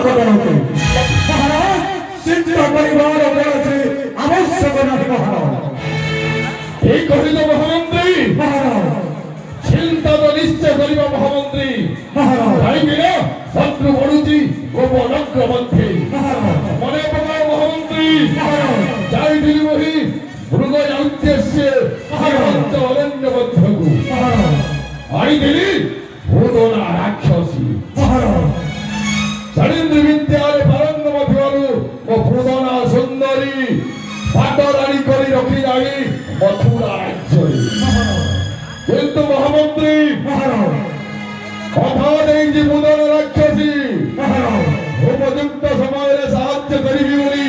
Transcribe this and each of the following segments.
ঘটনাকে মহারাজ চিন্তা করিবার বলেছে আবশ্যক নাই মহারাজ। এই কহিল মহামন্ত্রী। মহারাজ চিন্তা তো নিশ্চয় করিব মহামন্ত্রী। মহারাজ কাহিঁকি না শত্রু বড়ুচি গোপন মধ্যে মহারাজ মনে পকাও মহামন্ত্রী। মহারাজ যাই দিলি বহি মৃগ উদ্দেশ্যে সীমান্ত অরণ্যবদ্ধকু মহারাজ আই দিলি ভূতনা রাক্ষসী মহারাজ চরিন্দ্র বিদ্যারে পারঙ্গমথিবারু ও ভূতনা সুন্দরী পাটরানি করি রখি যাই মথুরা রাজ্যে। কিন্তু মহামন্ত্রী মহারাজ কথা নেই যে ভূতনা রাক্ষসী মহারাজ উপযুক্ত সময়ে সাহায্য করিবি বলি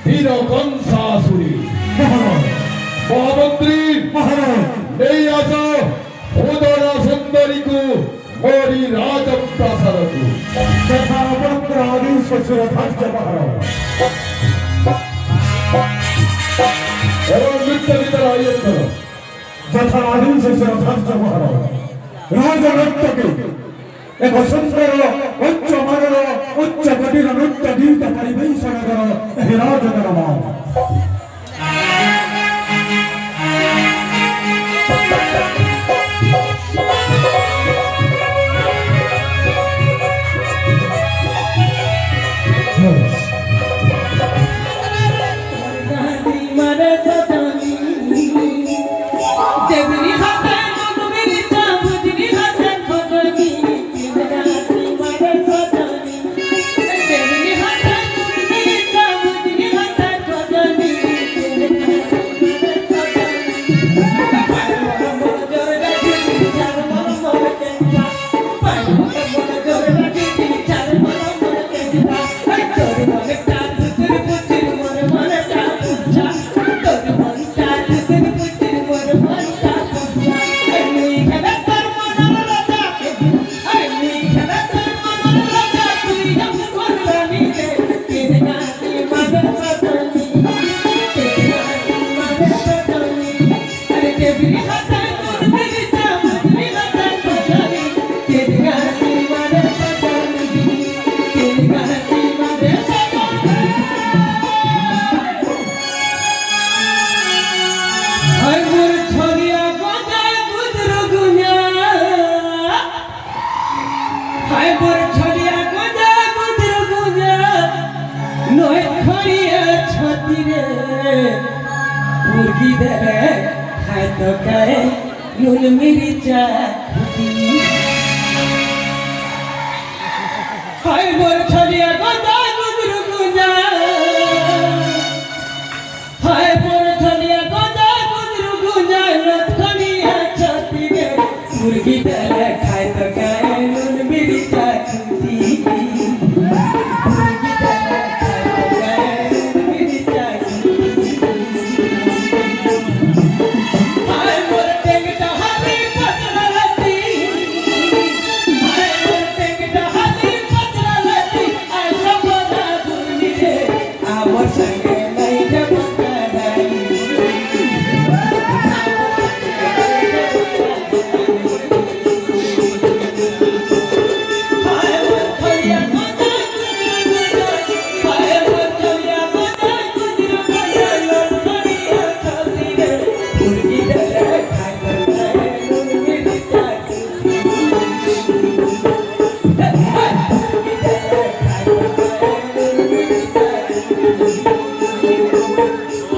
বীর কংসাসুরী। মহারাজ মহামন্ত্রী মহারাজ নেই আসো ভূতনা সুন্দরীকু মোরি রাজপ্রাসাদকু। যথা আপনার আদেশ শিরোধার্য মহারাজ। এবং নৃত্যগীতের আয়োজন করো। যথা আদেশ শিরোধার্য মহারাজ। রাজনৃত্যকে এক সুন্দর উচ্চ মানের উচ্চ গতির নৃত্য গীত পরিবেশন কর হে রাজধর্ম।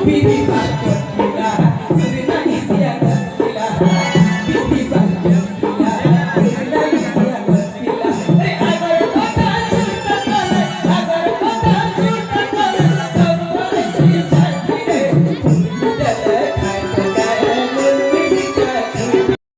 Be